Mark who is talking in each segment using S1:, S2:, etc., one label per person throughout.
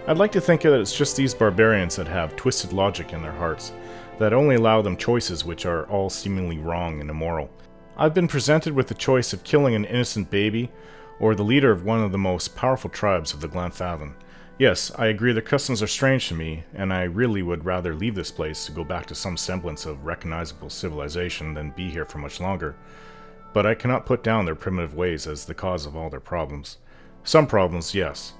S1: I'd like to think that it's just these barbarians that have twisted logic in their hearts, that only allow them choices which are all seemingly wrong and immoral. I've been presented with the choice of killing an innocent baby, or the leader of one of the most powerful tribes of the Glanfathan. Yes, I agree their customs are strange to me, and I really would rather leave this place to go back to some semblance of recognizable civilization than be here for much longer. But I cannot put down their primitive ways as the cause of all their problems. Some problems, yes.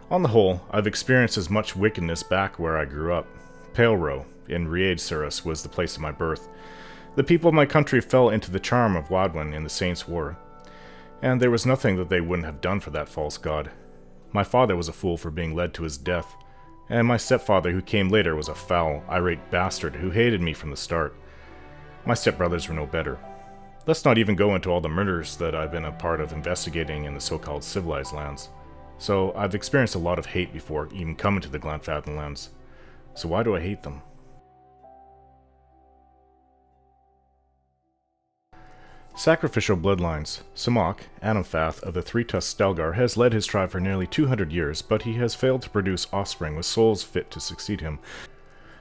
S1: On the whole, I've experienced as much wickedness back where I grew up. Palerow, in Ried Surus, was the place of my birth. The people of my country fell into the charm of Wadwin in the Saints' War, and there was nothing that they wouldn't have done for that false god. My father was a fool for being led to his death, and my stepfather, who came later, was a foul, irate bastard who hated me from the start. My stepbrothers were no better. Let's not even go into all the murders that I've been a part of investigating in the so-called civilized lands. So I've experienced a lot of hate before even coming to the Glanfathan lands. So why do I hate them? Sacrificial Bloodlines. Simoc, Anamfath of the Three-Tusked Stelgar, has led his tribe for nearly 200 years, but he has failed to produce offspring with souls fit to succeed him.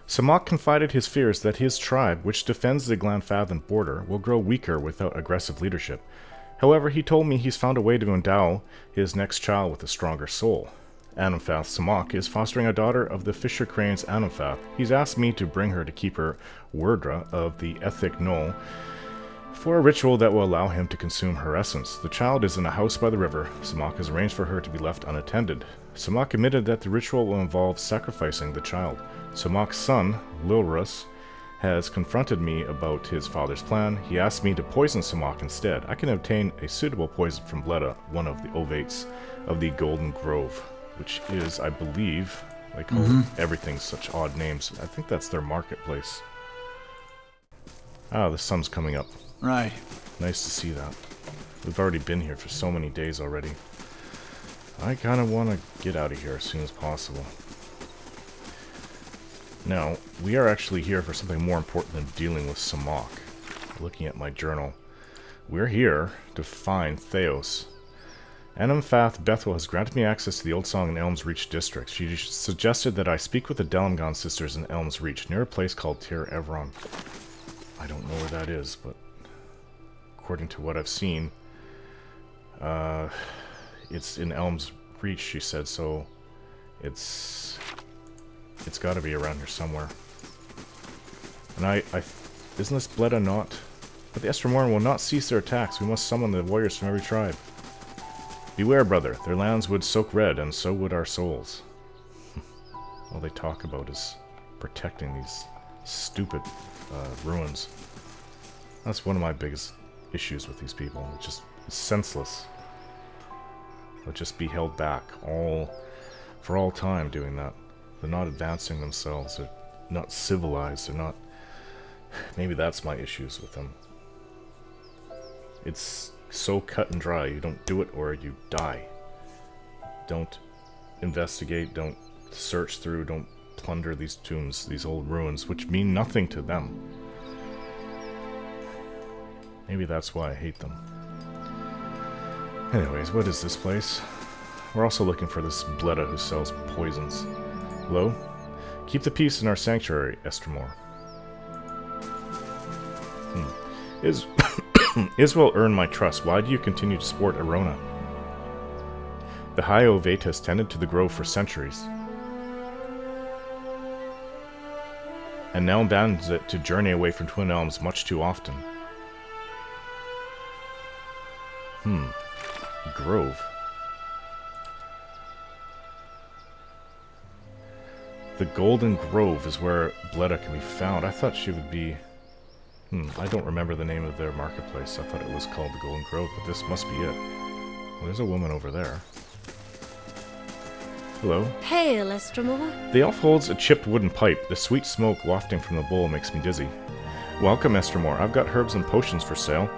S1: Simoc confided his fears that his tribe, which defends the Glanfathan border, will grow weaker without aggressive leadership. However, he told me he's found a way to endow his next child with a stronger soul. Anamfath Simoc is fostering a daughter of the Fisher Crane's Anamfath. He's asked me to bring her to Keeper Werdra of the Ethic Knoll for a ritual that will allow him to consume her essence. The child is in a house by the river. Simoc has arranged for her to be left unattended. Simoc admitted that the ritual will involve sacrificing the child. Simoc's son, Lilrus, has confronted me about his father's plan. He asked me to poison Simoc instead. I can obtain a suitable poison from Bleda, one of the ovates of the Golden Grove, which is, I believe, they call everything such odd names. I think that's their marketplace. Ah, the sun's coming up.
S2: Right.
S1: Nice to see that. We've already been here for so many days already. I kind of want to get out of here as soon as possible. Now, we are actually here for something more important than dealing with Simoc. Looking at my journal, we're here to find Thaos. Anamfath Bethel has granted me access to the Old Song and Elms Reach districts. She suggested that I speak with the Delemgan Sisters in Elms Reach, near a place called Tir Evron. I don't know where that is, but according to what I've seen, it's in Elms Reach, she said, so it's got to be around here somewhere. And isn't this Bleda not? But the Estramoran will not cease their attacks. We must summon the warriors from every tribe. Beware, brother. Their lands would soak red, and so would our souls. All they talk about is protecting these stupid ruins. That's one of my biggest issues with these people. It's just senseless. They'll just be held back for all time doing that. They're not advancing themselves. They're not civilized. They're not... Maybe that's my issues with them. It's so cut and dry. You don't do it or you die. Don't investigate. Don't search through. Don't plunder these tombs, these old ruins, which mean nothing to them. Maybe that's why I hate them. Anyways, what is this place? We're also looking for this Bleda who sells poisons. Hello? Keep the peace in our sanctuary, Estramor. Israel earned my trust. Why do you continue to support Arona? The High Ovate has tended to the grove for centuries, and now abandons it to journey away from Twin Elms much too often. Grove. The Golden Grove is where Bleda can be found. I thought she would be... I don't remember the name of their marketplace. I thought it was called the Golden Grove, but this must be it. Well, there's a woman over there. Hello.
S3: Hail, Estramor.
S1: The elf holds a chipped wooden pipe. The sweet smoke wafting from the bowl makes me dizzy. Welcome, Estramor. I've got herbs and potions for sale.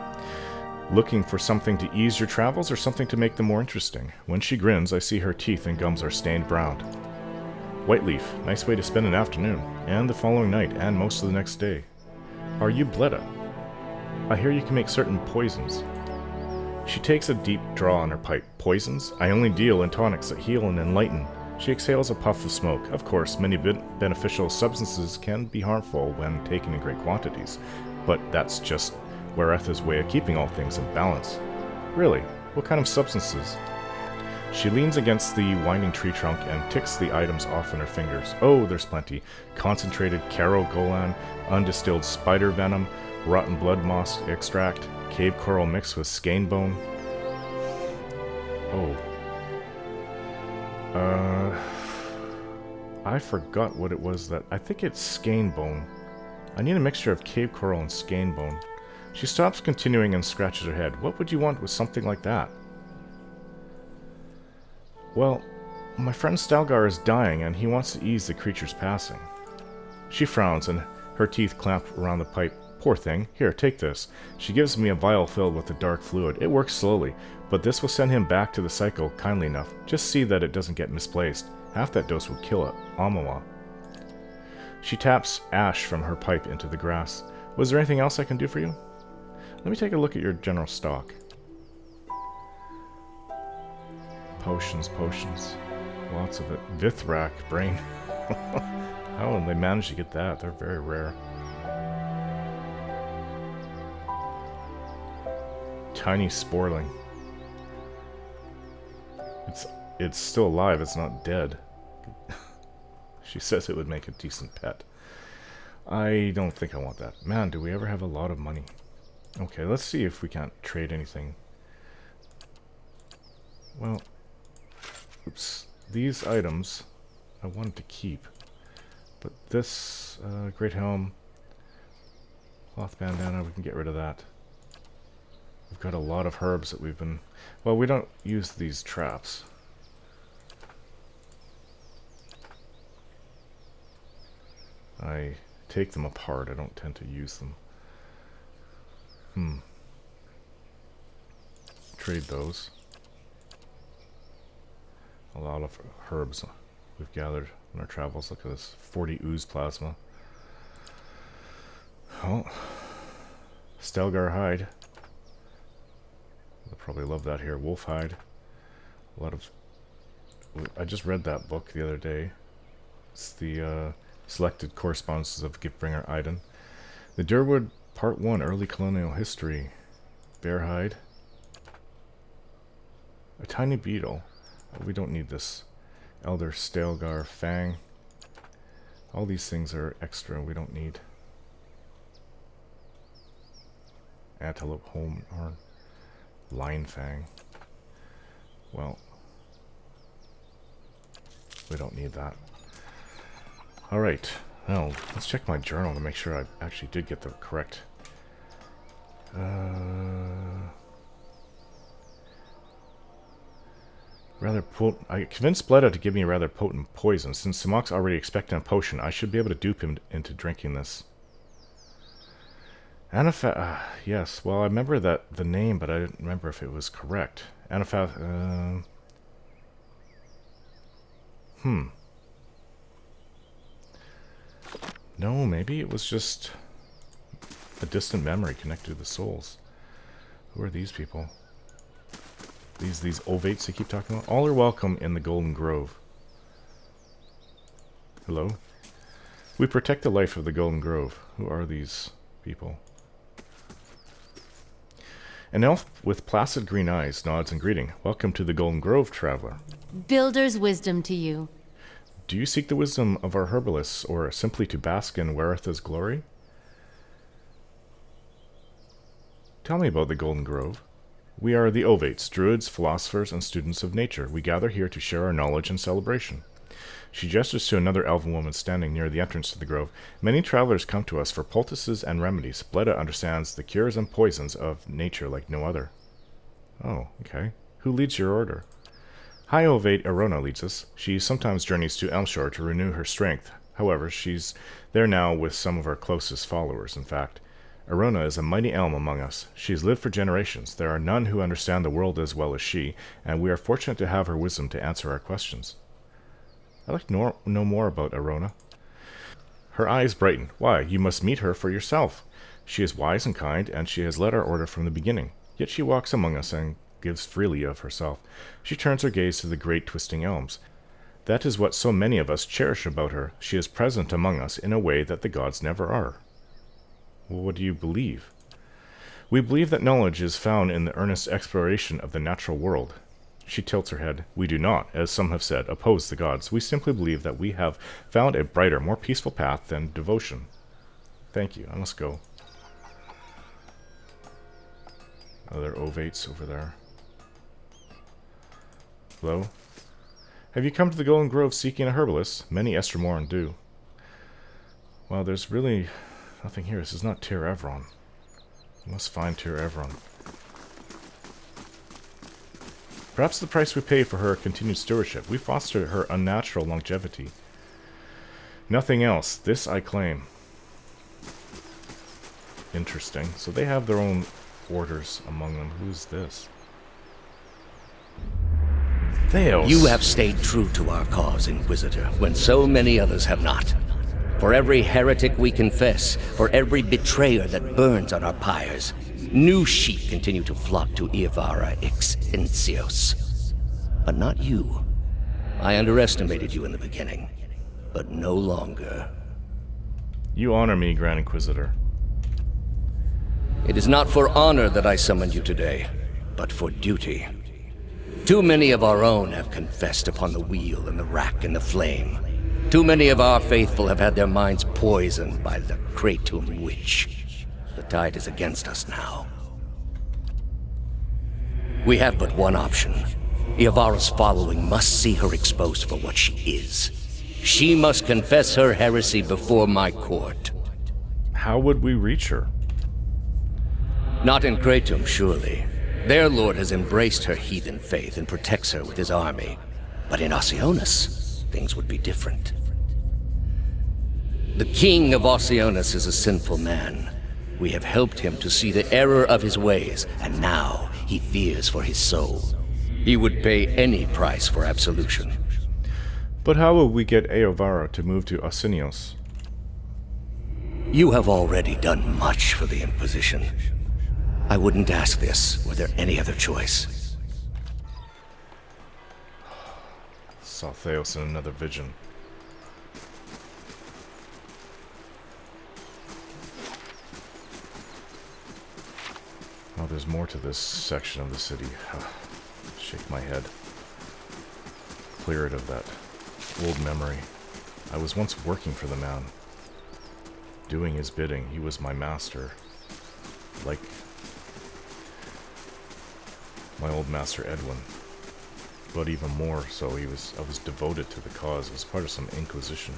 S1: Looking for something to ease your travels or something to make them more interesting? When she grins, I see her teeth and gums are stained brown. Whiteleaf, nice way to spend an afternoon, and the following night, and most of the next day. Are you Bleda? I hear you can make certain poisons. She takes a deep draw on her pipe. Poisons? I only deal in tonics that heal and enlighten. She exhales a puff of smoke. Of course, many beneficial substances can be harmful when taken in great quantities, but that's just Wereth's way of keeping all things in balance. Really? What kind of substances? She leans against the winding tree trunk and ticks the items off in her fingers. Oh, there's plenty. Concentrated Caro-Golan, undistilled spider venom, rotten blood moss extract, cave coral mixed with skein bone. Oh. I forgot what it was that... I think it's skein bone. I need a mixture of cave coral and skein bone. She stops continuing and scratches her head. What would you want with something like that? Well, my friend Stalgar is dying and he wants to ease the creature's passing. She frowns and her teeth clamp around the pipe. Poor thing. Here, take this. She gives me a vial filled with the dark fluid. It works slowly, but this will send him back to the cycle kindly enough. Just see that it doesn't get misplaced. Half that dose would kill it. Amawa. She taps ash from her pipe into the grass. Was there anything else I can do for you? Let me take a look at your general stock. Potions. Lots of it. Vithrak brain. How will they manage to get that? They're very rare. Tiny sporling. It's still alive, it's not dead. She says it would make a decent pet. I don't think I want that. Man, do we ever have a lot of money. Okay, let's see if we can't trade anything. Well, oops. These items I wanted to keep. But this, great helm, cloth bandana, we can get rid of that. We've got a lot of herbs that we've been... Well, we don't use these traps. I take them apart. I don't tend to use them. Trade those. A lot of herbs we've gathered on our travels. Look at this. 40 ooze plasma. Oh. Stelgar hide. They'll probably love that here. Wolf hide. A lot of... I just read that book the other day. It's the Selected Correspondences of Giftbringer Aiden. The Durwood Part 1, Early Colonial History. Bear hide. A tiny beetle. Oh, we don't need this. Elder Stelgar Fang. All these things are extra we don't need. Antelope Home Horn. Lion Fang. Well, we don't need that. Alright, now let's check my journal to make sure I actually did get the correct. Rather potent. I convinced Bleda to give me a rather potent poison. Since Simoc's already expecting a potion, I should be able to dupe him into drinking this. Anafa... yes, well, I remember that the name, but I didn't remember if it was correct. Anafa... No, maybe it was just a distant memory connected to the souls. Who are these people? These ovates they keep talking about? All are welcome in the Golden Grove. Hello? We protect the life of the Golden Grove. Who are these people? An elf with placid green eyes nods in greeting. Welcome to the Golden Grove, traveler.
S3: Builder's wisdom to you.
S1: Do you seek the wisdom of our herbalists, or simply to bask in Wereth's glory? Tell me about the Golden Grove. We are the Ovates, druids, philosophers, and students of nature. We gather here to share our knowledge and celebration. She gestures to another elven woman standing near the entrance to the grove. Many travelers come to us for poultices and remedies. Bleda understands the cures and poisons of nature like no other. Oh, okay. Who leads your order? High Ovate Arona leads us. She sometimes journeys to Elmshore to renew her strength. However, she's there now with some of our closest followers, in fact. Arona is a mighty elm among us. She has lived for generations. There are none who understand the world as well as she, and we are fortunate to have her wisdom to answer our questions. I'd like to know more about Arona. Her eyes brighten. Why, you must meet her for yourself. She is wise and kind, and she has led our order from the beginning. Yet she walks among us and gives freely of herself. She turns her gaze to the great twisting elms. That is what so many of us cherish about her. She is present among us in a way that the gods never are. Well, what do you believe? We believe that knowledge is found in the earnest exploration of the natural world. She tilts her head. We do not, as some have said, oppose the gods. We simply believe that we have found a brighter, more peaceful path than devotion. Thank you. I must go. Other ovates over there. Hello? Have you come to the Golden Grove seeking a herbalist? Many Estermoran do. Well, there's really nothing here. This is not Tir Evron. I must find Tir Evron. Perhaps the price we pay for her continued stewardship. We foster her unnatural longevity. Nothing else. This I claim. Interesting. So they have their own orders among them. Who's this? Thaos.
S2: You have stayed true to our cause, Inquisitor, when so many others have not. For every heretic we confess, for every betrayer that burns on our pyres, new sheep continue to flock to Iavara Exencios. But not you. I underestimated you in the beginning, but no longer.
S1: You honor me, Grand Inquisitor.
S2: It is not for honor that I summoned you today, but for duty. Too many of our own have confessed upon the wheel and the rack and the flame. Too many of our faithful have had their minds poisoned by the Kratom witch. The tide is against us now. We have but one option. Iavara's following must see her exposed for what she is. She must confess her heresy before my court.
S1: How would we reach her?
S2: Not in Kratom, surely. Their lord has embraced her heathen faith and protects her with his army. But in Oceanus, things would be different. The king of Oceanus is a sinful man. We have helped him to see the error of his ways, and now he fears for his soul. He would pay any price for absolution.
S1: But how will we get Iavara to move to Oceanus?
S2: You have already done much for the Inquisition. I wouldn't ask this were there any other choice.
S1: Saw Thaos in another vision. Oh, there's more to this section of the city. Shake my head. Clear it of that old memory. I was once working for the man. Doing his bidding. He was my master. Like my old master Edwin. But even more so, I was devoted to the cause. It was part of some Inquisition.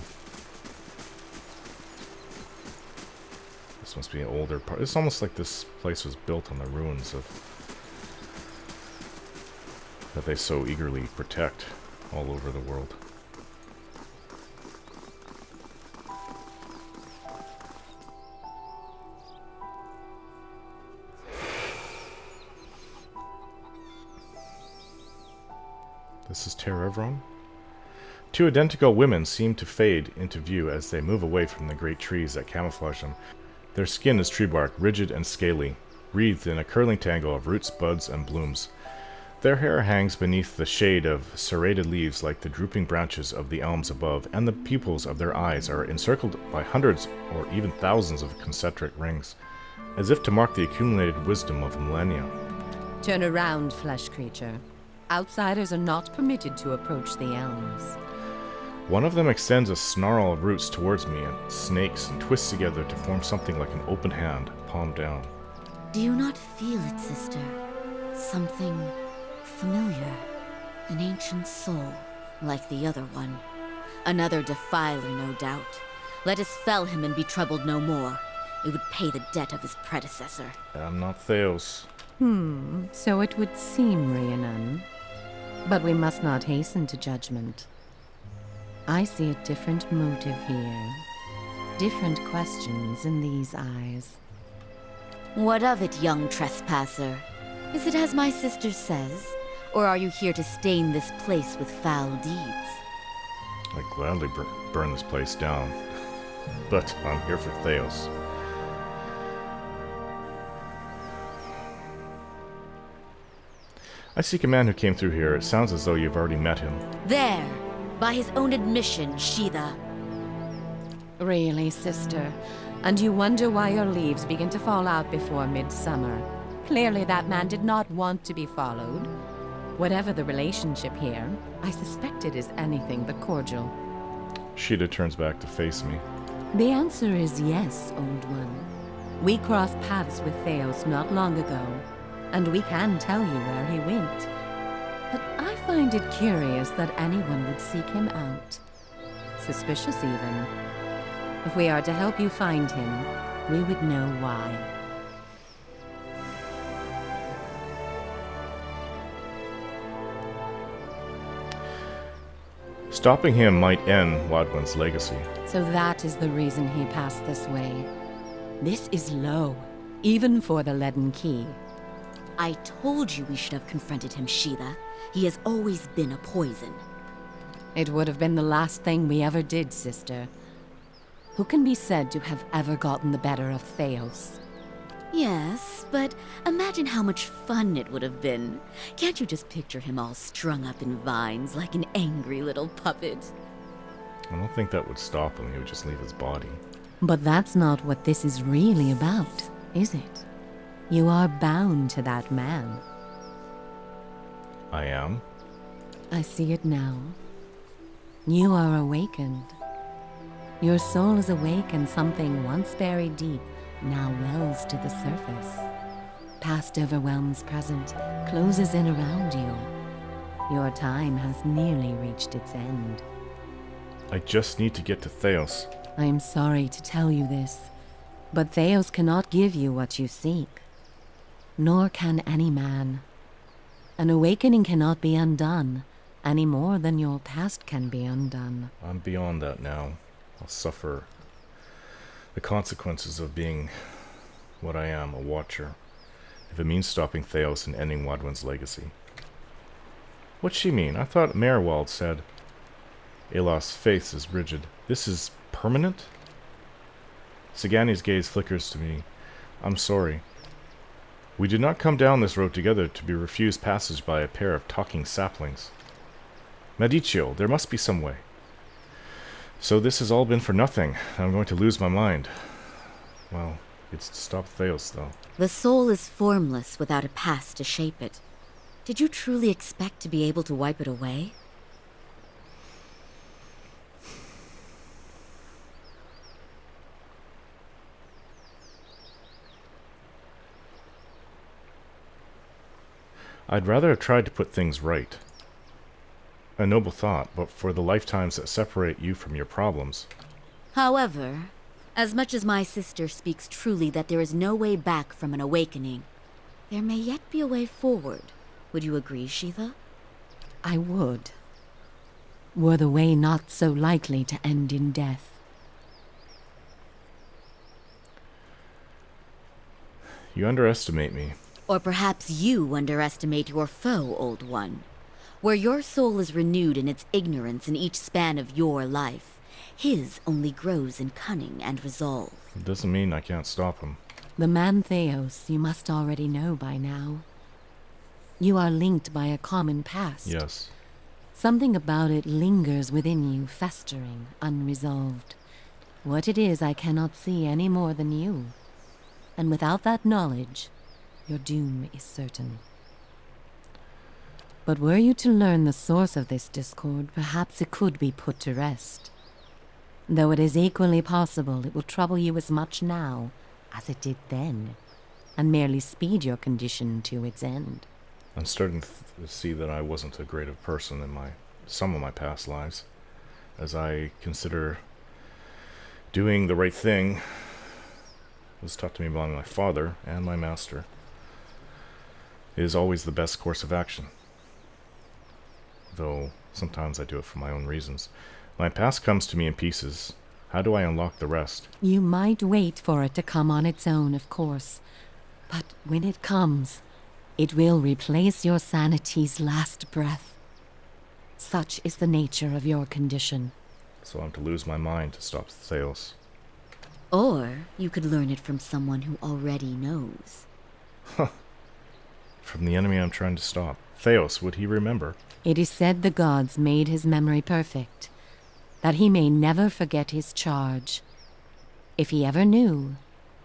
S1: This must be an older part. It's almost like this place was built on the ruins of that they so eagerly protect all over the world. This is Tir Evron. Two identical women seem to fade into view as they move away from the great trees that camouflage them. Their skin is tree bark, rigid and scaly, wreathed in a curling tangle of roots, buds, and blooms. Their hair hangs beneath the shade of serrated leaves like the drooping branches of the elms above, and the pupils of their eyes are encircled by hundreds or even thousands of concentric rings, as if to mark the accumulated wisdom of millennia.
S4: Turn around, flesh creature. Outsiders are not permitted to approach the elms.
S1: One of them extends a snarl of roots towards me and snakes and twists together to form something like an open hand, palm down.
S3: Do you not feel it, sister? Something familiar. An ancient soul, like the other one. Another defiler, no doubt. Let us fell him and be troubled no more. It would pay the debt of his predecessor.
S1: I'm not Thaos.
S4: So it would seem, Rhiannon. But we must not hasten to judgment. I see a different motive here. Different questions in these eyes.
S3: What of it, young trespasser? Is it as my sister says? Or are you here to stain this place with foul deeds?
S1: I'd gladly burn this place down, but I'm here for Thaos. I seek a man who came through here. It sounds as though you've already met him.
S3: There! By his own admission, Sheetha.
S4: Really, sister? And you wonder why your leaves begin to fall out before midsummer? Clearly that man did not want to be followed. Whatever the relationship here, I suspect it is anything but cordial.
S1: Sheeta turns back to face me.
S4: The answer is yes, old one. We crossed paths with Thaos not long ago, and we can tell you where he went. But I find it curious that anyone would seek him out. Suspicious, even. If we are to help you find him, we would know why.
S1: Stopping him might end Wadwin's legacy.
S4: So that is the reason he passed this way. This is low, even for the Leaden Key.
S3: I told you we should have confronted him, Sheetha. He has always been a poison.
S4: It would have been the last thing we ever did, sister. Who can be said to have ever gotten the better of Thaos?
S3: Yes, but imagine how much fun it would have been. Can't you just picture him all strung up in vines like an angry little puppet?
S1: I don't think that would stop him. He would just leave his body.
S4: But that's not what this is really about, is it? You are bound to that man.
S1: I am?
S4: I see it now. You are awakened. Your soul is awake, and something once buried deep now wells to the surface. Past overwhelms present, closes in around you. Your time has nearly reached its end.
S1: I just need to get to Thaos.
S4: I am sorry to tell you this, but Thaos cannot give you what you seek. Nor can any man. An awakening cannot be undone, any more than your past can be undone.
S1: I'm beyond that now. I'll suffer the consequences of being what I am, a watcher, if it means stopping Thaos and ending Wadwin's legacy. What's she mean? I thought Merwald said. Elos's face is rigid. This is permanent? Sagani's gaze flickers to me. I'm sorry. We did not come down this road together to be refused passage by a pair of talking saplings. Medicio, there must be some way. So this has all been for nothing. I'm going to lose my mind. Well, it's to stop Thaos, though.
S3: The soul is formless without a past to shape it. Did you truly expect to be able to wipe it away?
S1: I'd rather have tried to put things right. A noble thought, but for the lifetimes that separate you from your problems.
S3: However, as much as my sister speaks truly that there is no way back from an awakening, there may yet be a way forward. Would you agree, Sheetha?
S4: I would. Were the way not so likely to end in death.
S1: You underestimate me.
S3: Or perhaps you underestimate your foe, Old One. Where your soul is renewed in its ignorance in each span of your life, his only grows in cunning and resolve.
S1: It doesn't mean I can't stop him.
S4: The man Thaos you must already know by now. You are linked by a common past.
S1: Yes.
S4: Something about it lingers within you, festering, unresolved. What it is I cannot see any more than you. And without that knowledge, your doom is certain. But were you to learn the source of this discord, perhaps it could be put to rest. Though it is equally possible it will trouble you as much now as it did then, and merely speed your condition to its end.
S1: I'm starting to see that I wasn't a great of person in some of my past lives, as I consider doing the right thing was taught to me by my father and my master. It is always the best course of action, though sometimes I do it for my own reasons. My past comes to me in pieces. How do I unlock the rest?
S4: You might wait for it to come on its own, of course, but when it comes, it will replace your sanity's last breath. Such is the nature of your condition.
S1: So I'm to lose my mind to stop Thaos.
S3: Or you could learn it from someone who already knows.
S1: From the enemy I'm trying to stop. Thaos, would he remember?
S4: It is said the gods made his memory perfect, that he may never forget his charge. If he ever knew,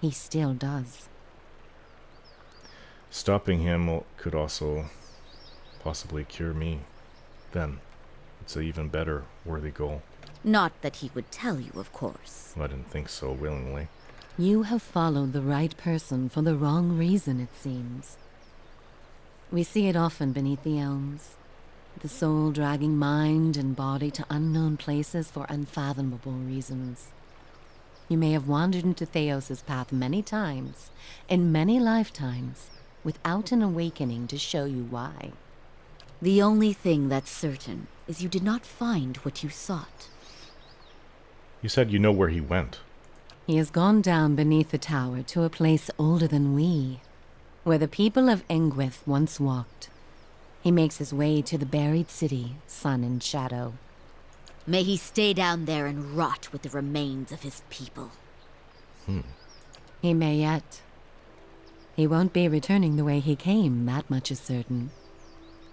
S4: he still does.
S1: Stopping him could also possibly cure me. Then, it's an even better worthy goal.
S3: Not that he would tell you, of course.
S1: I didn't think so willingly.
S4: You have followed the right person for the wrong reason, it seems. We see it often beneath the elms. The soul dragging mind and body to unknown places for unfathomable reasons. You may have wandered into Thaos' path many times, in many lifetimes, without an awakening to show you why.
S3: The only thing that's certain is you did not find what you sought.
S1: You said you know where he went.
S4: He has gone down beneath the tower to a place older than we, where the people of Engwith once walked. He makes his way to the buried city, Sun and Shadow.
S3: May he stay down there and rot with the remains of his people.
S4: He may yet. He won't be returning the way he came, that much is certain.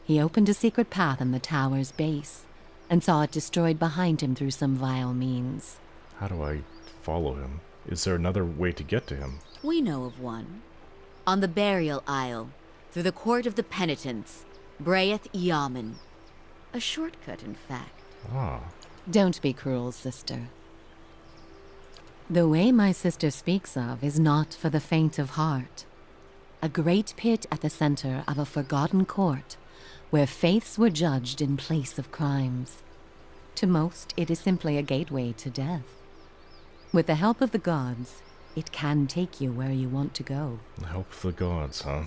S4: He opened a secret path in the tower's base, and saw it destroyed behind him through some vile means.
S1: How do I follow him? Is there another way to get to him?
S3: We know of one. On the burial isle, through the court of the penitents, Braeth Yaman. A shortcut, in fact.
S1: Ah.
S4: Don't be cruel, sister. The way my sister speaks of is not for the faint of heart. A great pit at the center of a forgotten court, where faiths were judged in place of crimes. To most, it is simply a gateway to death. With the help of the gods, it can take you where you want to go.
S1: The help of the gods, huh?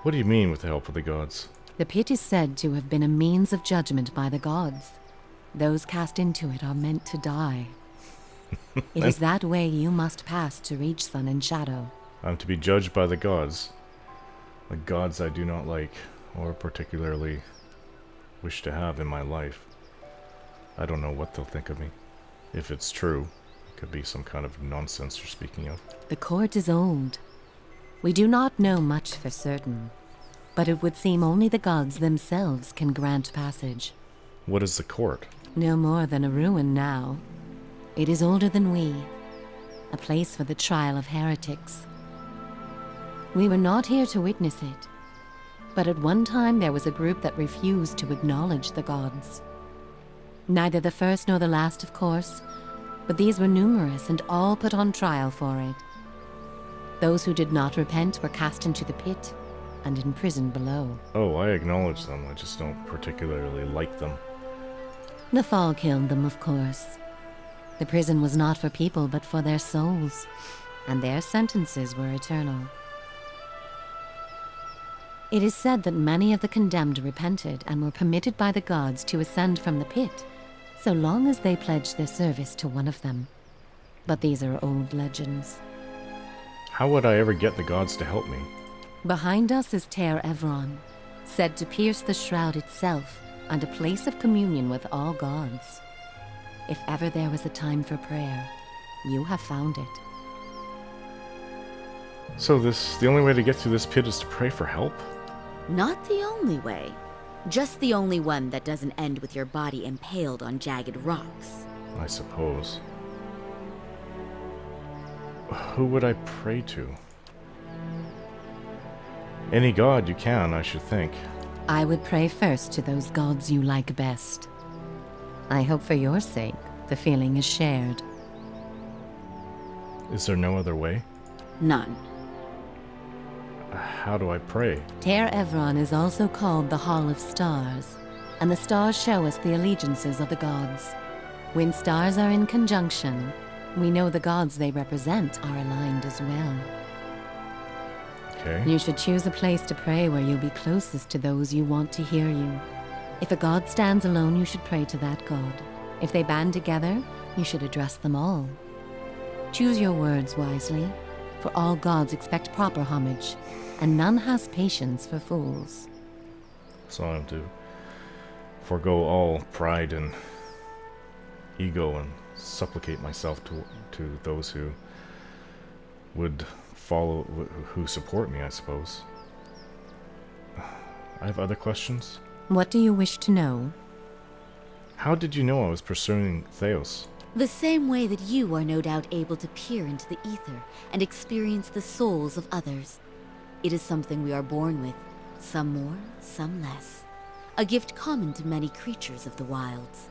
S1: What do you mean with the help of the gods?
S4: The pit is said to have been a means of judgment by the gods. Those cast into it are meant to die. It is that way you must pass to reach Sun and Shadow.
S1: I'm to be judged by the gods. The gods I do not like, or particularly wish to have in my life. I don't know what they'll think of me. If it's true, it could be some kind of nonsense you're speaking of.
S4: The court is old. We do not know much for certain, but it would seem only the gods themselves can grant passage.
S1: What is the court?
S4: No more than a ruin now. It is older than we, a place for the trial of heretics. We were not here to witness it, but at one time there was a group that refused to acknowledge the gods. Neither the first nor the last, of course, but these were numerous and all put on trial for it. Those who did not repent were cast into the pit and imprisoned below.
S1: Oh, I acknowledge them. I just don't particularly like them.
S4: The fall killed them, of course. The prison was not for people, but for their souls, and their sentences were eternal. It is said that many of the condemned repented and were permitted by the gods to ascend from the pit, so long as they pledged their service to one of them. But these are old legends.
S1: How would I ever get the gods to help me?
S4: Behind us is Ter Evron, said to pierce the shroud itself and a place of communion with all gods. If ever there was a time for prayer, you have found it.
S1: So the only way to get through this pit is to pray for help?
S3: Not the only way. Just the only one that doesn't end with your body impaled on jagged rocks.
S1: I suppose. Who would I pray to? Any god you can, I should think.
S4: I would pray first to those gods you like best. I hope for your sake, the feeling is shared.
S1: Is there no other way?
S3: None.
S1: How do I pray?
S4: Ter Evron is also called the Hall of Stars, and the stars show us the allegiances of the gods. When stars are in conjunction, we know the gods they represent are aligned as well.
S1: Okay.
S4: You should choose a place to pray where you'll be closest to those you want to hear you. If a god stands alone, you should pray to that god. If they band together, you should address them all. Choose your words wisely, for all gods expect proper homage, and none has patience for fools.
S1: So I'm to forego all pride and ego and supplicate myself to those who would who support me, I suppose. I have other questions.
S4: What do you wish to know?
S1: How did you know I was pursuing Thaos?
S3: The same way that you are no doubt able to peer into the ether and experience the souls of others. It is something we are born with, some more, some less. A gift common to many creatures of the wilds.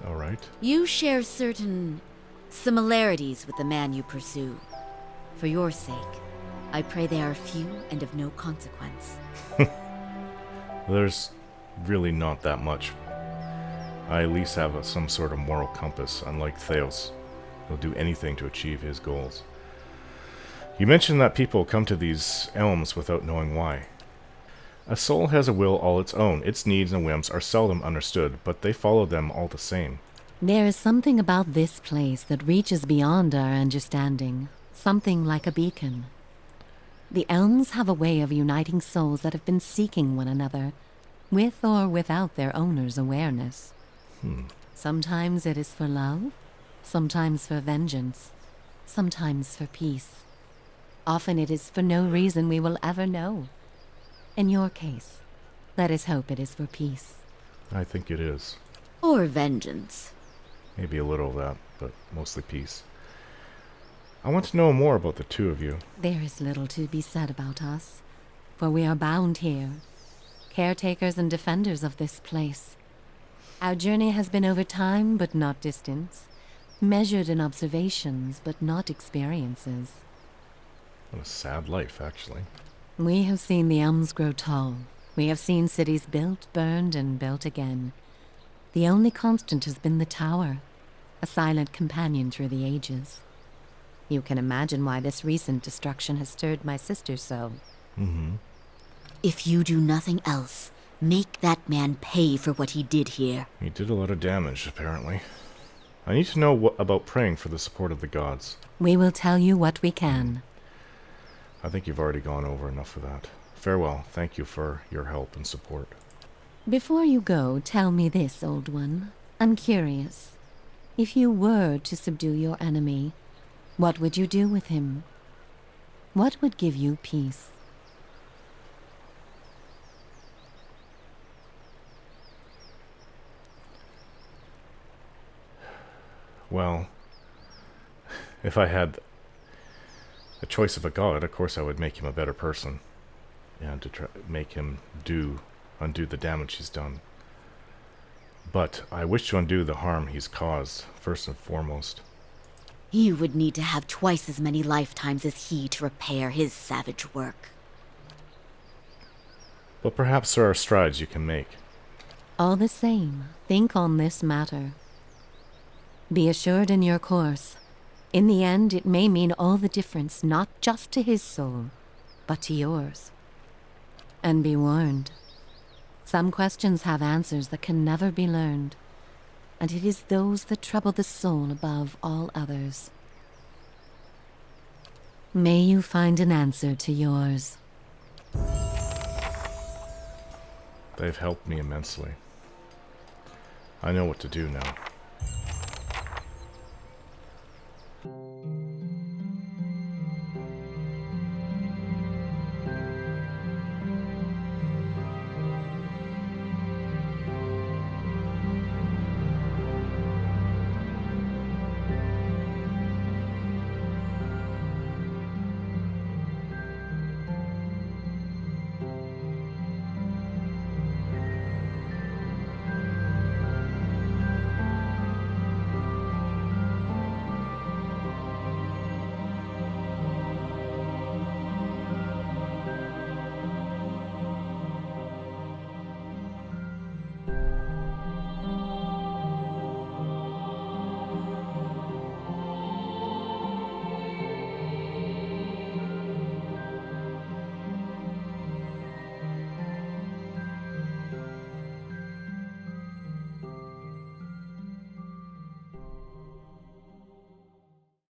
S1: All right.
S3: You share certain similarities with the man you pursue. For your sake, I pray they are few and of no consequence.
S1: There's really not that much. I at least have some sort of moral compass, unlike Thaos. He'll do anything to achieve his goals. You mentioned that people come to these elms without knowing why. A soul has a will all its own. Its needs and whims are seldom understood, but they follow them all the same.
S4: There is something about this place that reaches beyond our understanding. Something like a beacon. The elms have a way of uniting souls that have been seeking one another, with or without their owner's awareness. Sometimes it is for love, sometimes for vengeance, sometimes for peace. Often it is for no reason we will ever know. In your case, let us hope it is for peace.
S1: I think it is.
S3: Or vengeance.
S1: Maybe a little of that, but mostly peace. I want to know more about the two of you.
S4: There is little to be said about us, for we are bound here, caretakers and defenders of this place. Our journey has been over time, but not distance, measured in observations, but not experiences.
S1: What a sad life, actually.
S4: We have seen the elms grow tall. We have seen cities built, burned, and built again. The only constant has been the tower, a silent companion through the ages. You can imagine why this recent destruction has stirred my sister so.
S3: If you do nothing else, make that man pay for what he did here.
S1: He did a lot of damage, apparently. I need to know about praying for the support of the gods.
S4: We will tell you what we can.
S1: I think you've already gone over enough of that. Farewell. Thank you for your help and support.
S4: Before you go, tell me this, old one. I'm curious. If you were to subdue your enemy, what would you do with him? What would give you peace?
S1: Well, if I had a choice of a god, of course I would make him a better person. And to try make him undo the damage he's done. But I wish to undo the harm he's caused, first and foremost.
S3: You would need to have twice as many lifetimes as he to repair his savage work.
S1: But perhaps there are strides you can make.
S4: All the same, think on this matter. Be assured in your course. In the end, it may mean all the difference, not just to his soul, but to yours. And be warned. Some questions have answers that can never be learned, and it is those that trouble the soul above all others. May you find an answer to yours.
S1: They've helped me immensely. I know what to do now.